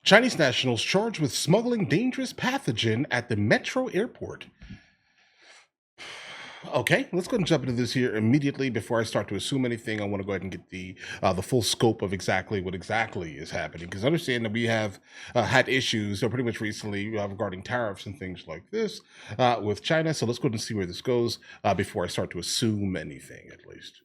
Chinese nationals charged with smuggling dangerous pathogen at the metro airport. Okay, let's go ahead and jump into this here immediately. Before I start to assume anything, I want to go ahead and get the full scope of exactly what exactly is happening. Because understand that we have had issues pretty much recently regarding tariffs and things like this with China. So let's go ahead and see where this goes before I start to assume anything, at least.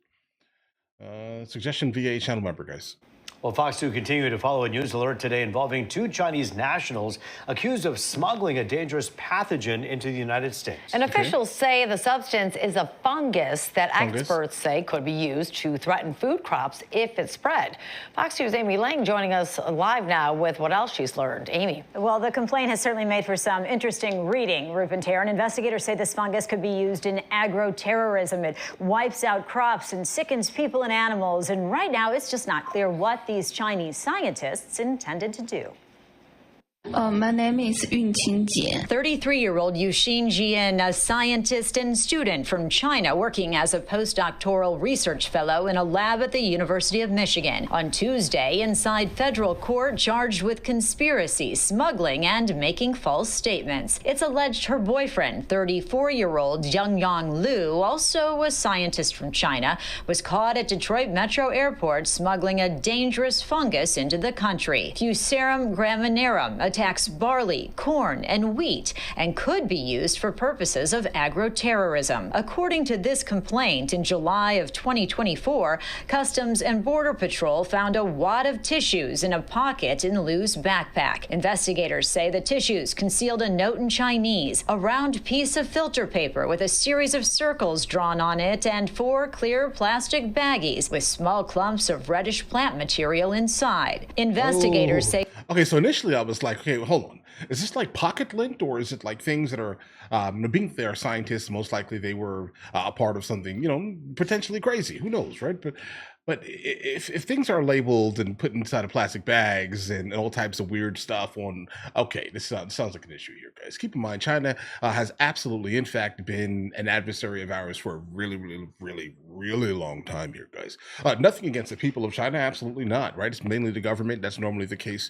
Suggestion via a channel member, guys. Well, Fox 2 continue to follow a news alert today involving two Chinese nationals accused of smuggling a dangerous pathogen into the United States. And officials say the substance is a fungus that experts say could be used to threaten food crops if it spread. Fox 2's Amy Lang joining us live now with what else she's learned. Amy. Well, the complaint has certainly made for some interesting reading, Ruth and Tara. Investigators say this fungus could be used in agroterrorism. It wipes out crops and sickens people and animals. And right now, it's just not clear what these Chinese scientists intended to do. My name is Eugene. 33-year-old Eugene, a scientist and student from China working as a postdoctoral research fellow in a lab at the University of Michigan. On Tuesday, inside federal court, charged with conspiracy, smuggling, and making false statements. It's alleged her boyfriend, 34-year-old Zhang Lu, also a scientist from China, was caught at Detroit Metro Airport smuggling a dangerous fungus into the country. Fusarium graminearum attacks barley, corn, and wheat and could be used for purposes of agroterrorism. According to this complaint, in July of 2024, Customs and Border Patrol found a wad of tissues in a pocket in Lu's backpack. Investigators say the tissues concealed a note in Chinese, a round piece of filter paper with a series of circles drawn on it, and 4 clear plastic baggies with small clumps of reddish plant material inside. Investigators say... Okay, so initially I was like, okay, well, hold on. Is this like pocket lint, or is it like things that are, being there scientists, most likely they were a part of something, potentially crazy. Who knows, right? But if things are labeled and put inside of plastic bags and all types of weird stuff okay, this sounds like an issue here, guys. Keep in mind, China has absolutely, in fact, been an adversary of ours for a really, really, really, really long time here, guys. Nothing against the people of China, absolutely not, right? It's mainly the government. That's normally the case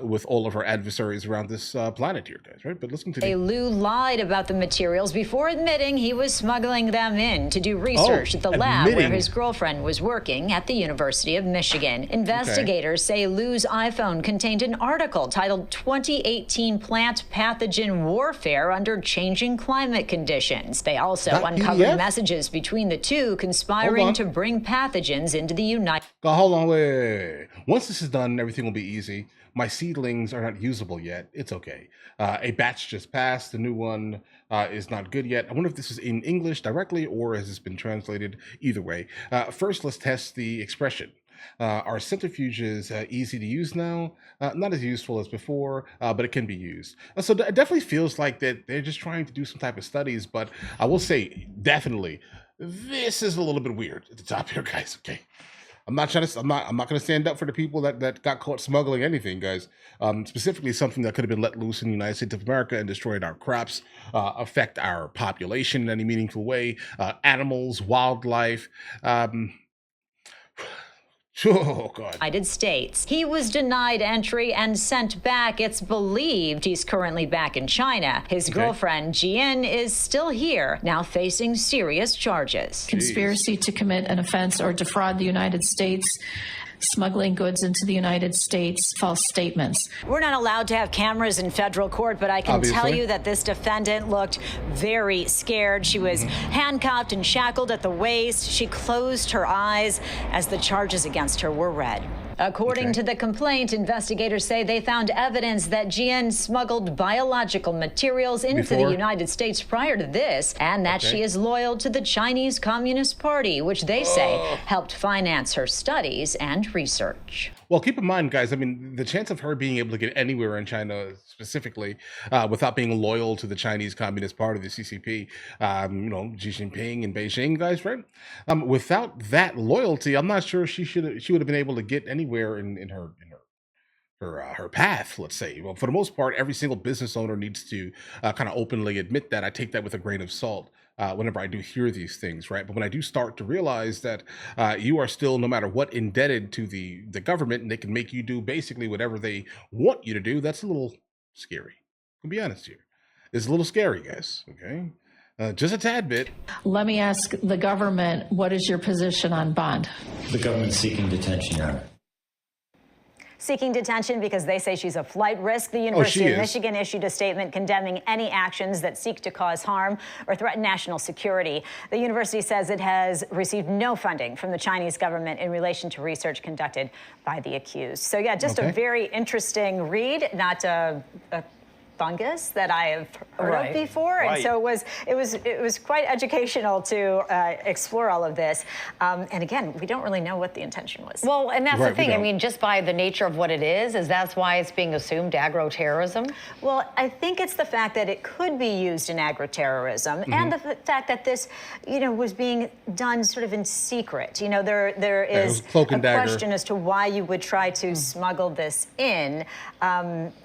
with all of our adversaries around this planet here, guys, right? But let's continue. Lu lied about the materials before admitting he was smuggling them in to do research at the lab where his girlfriend was working at the University of Michigan. Investigators say Lu's iPhone contained an article titled 2018 Plant Pathogen Warfare Under Changing Climate Conditions. They also uncovered messages between the two conspiring to bring pathogens into the United States. Hold on, wait. Once this is done, everything will be easy. My seedlings are not usable yet. It's okay. A batch just passed. The new one is not good yet. I wonder if this is in English directly or has this been translated? Either way. First, let's test the expression. Are centrifuges easy to use now? Not as useful as before, but it can be used. So it definitely feels like that they're just trying to do some type of studies, but I will say, definitely, this is a little bit weird at the top here, guys, okay? I'm not going to stand up for the people that got caught smuggling anything, guys. Specifically something that could have been let loose in the United States of America and destroyed our crops, affect our population in any meaningful way, animals, wildlife. Oh, God. United States. He was denied entry and sent back. It's believed he's currently back in China. His girlfriend, Gewen, is still here, now facing serious charges. Conspiracy to commit an offense or defraud the United States, smuggling goods into the United States, false statements. We're not allowed to have cameras in federal court, but I can tell you that this defendant looked very scared. She was handcuffed and shackled at the waist. She closed her eyes as the charges against her were read. According to the complaint, investigators say they found evidence that Gewen smuggled biological materials into the United States prior to this, and that she is loyal to the Chinese Communist Party, which they say helped finance her studies and research. Well, keep in mind, guys, I mean, the chance of her being able to get anywhere in China specifically without being loyal to the Chinese Communist Party, the CCP, Xi Jinping and Beijing, guys, right? Without that loyalty, I'm not sure she would have been able to get anywhere in her path, let's say. Well, for the most part, every single business owner needs to kind of openly admit that. I take that with a grain of salt. whenever I do hear these things, right? But when I do start to realize that you are still, no matter what, indebted to the government, and they can make you do basically whatever they want you to do, that's a little scary. I'll be honest here. It's a little scary, guys. Okay, just a tad bit. Let me ask the government, what is your position on Bond? The government's seeking detention, Your Honor. Seeking detention because they say she's a flight risk. The University of is. Michigan issued a statement condemning any actions that seek to cause harm or threaten national security. The university says it has received no funding from the Chinese government in relation to research conducted by the accused. So yeah, just a very interesting read, not a fungus that I have heard of before, and so it was quite educational to explore all of this. And again, we don't really know what the intention was. Well, and that's the thing. I mean, just by the nature of what it is that's why it's being assumed agroterrorism? Well, I think it's the fact that it could be used in agroterrorism, and the fact that this, was being done sort of in secret. There is a question as to why you would try to smuggle this in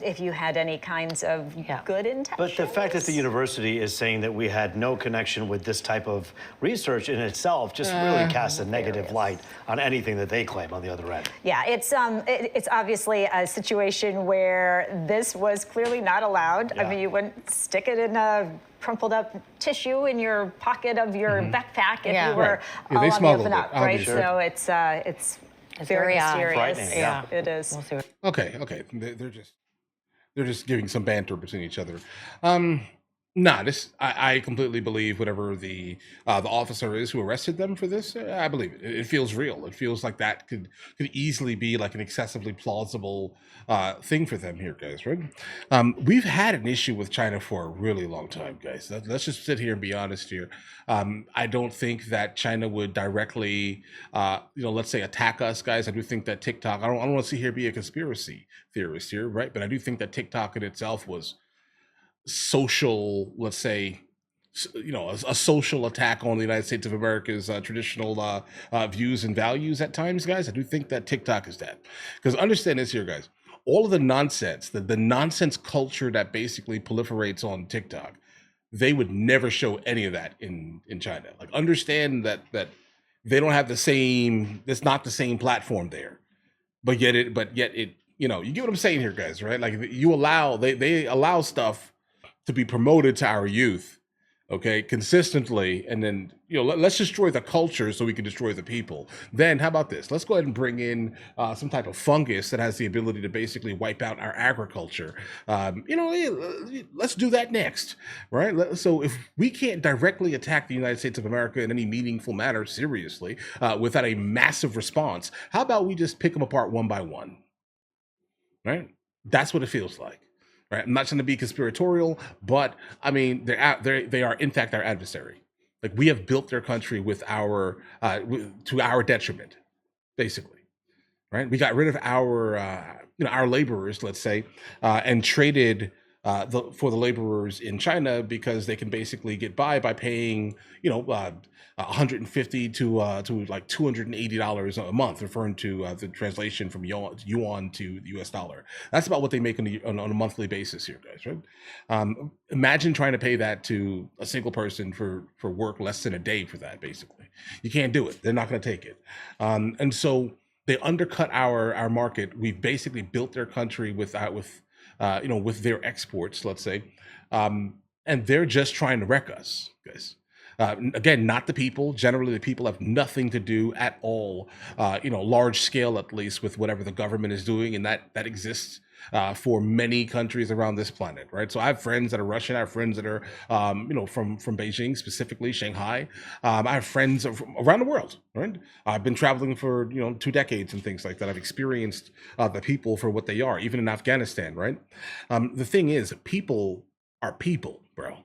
if you had any kinds of good intentions. But the fact that the university is saying that we had no connection with this type of research in itself just really casts a negative light on anything that they claim on the other end. Yeah, it's obviously a situation where this was clearly not allowed. I mean, you wouldn't stick it in a crumpled up tissue in your pocket of your backpack if you were all on the up and up, right? So it's very mysterious. Yeah, it is. We'll see. Okay. They're just giving some banter between each other. I completely believe whatever the officer is who arrested them for this. I believe it. It feels real. It feels like that could easily be like an excessively plausible thing for them here, guys. Right? We've had an issue with China for a really long time, guys. Let's just sit here and be honest here. I don't think that China would directly, let's say, attack us, guys. I do think that TikTok. I don't want to sit here be a conspiracy theorist here, right? But I do think that TikTok in itself was social, let's say, a social attack on the United States of America's traditional views and values at times, guys. I do think that TikTok is that. Because understand this here, guys. All of the nonsense, the nonsense culture that basically proliferates on TikTok, they would never show any of that in China. Like, understand that they don't have the same, it's not the same platform there. But yet it, you get what I'm saying here, guys, right? Like, they allow stuff to be promoted to our youth, okay, consistently, and then let's destroy the culture so we can destroy the people. Then how about this? Let's go ahead and bring in some type of fungus that has the ability to basically wipe out our agriculture. Let's do that next, right? So if we can't directly attack the United States of America in any meaningful manner, seriously, without a massive response, how about we just pick them apart one by one, right? That's what it feels like. Right. I'm not trying to be conspiratorial, but I mean, they are in fact our adversary. Like, we have built their country with to our detriment, basically. Right. We got rid of our laborers, let's say, and traded for the laborers in China because they can basically get by paying, $150 to like $280 a month, referring to the translation from yuan to the US dollar. That's about what they make on a monthly basis here, guys, right? Imagine trying to pay that to a single person for work less than a day for that, basically. You can't do it. They're not going to take it. And so they undercut our market. We've basically built their country with their exports, let's say, and they're just trying to wreck us, guys. Again, not the people. Generally, the people have nothing to do at all, large scale at least, with whatever the government is doing, and that exists for many countries around this planet, right? So I have friends that are Russian. I have friends that are, from Beijing, specifically Shanghai. I have friends around the world, right? I've been traveling for 2 decades and things like that. I've experienced the people for what they are, even in Afghanistan, right? The thing is, people are people, bro.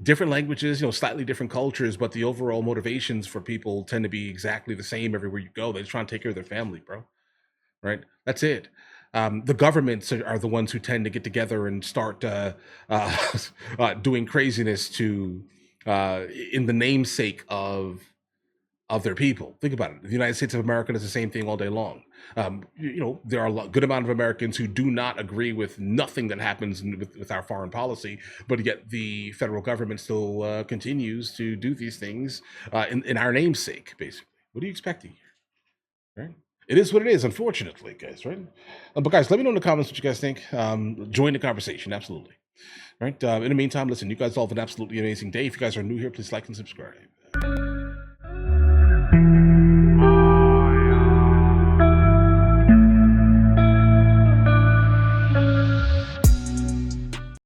Different languages, slightly different cultures, but the overall motivations for people tend to be exactly the same everywhere you go. They just try to take care of their family, bro. Right? That's it. The governments are the ones who tend to get together and start doing craziness in the namesake of of their people. Think about it. The United States of America does the same thing all day long. There are a good amount of Americans who do not agree with nothing that happens with our foreign policy, but yet the federal government still continues to do these things in our namesake, basically. What are you expecting here? Right? It is what it is, unfortunately, guys, right? But guys, let me know in the comments what you guys think. Join the conversation, absolutely. Right? In the meantime, listen, you guys all have an absolutely amazing day. If you guys are new here, please like and subscribe.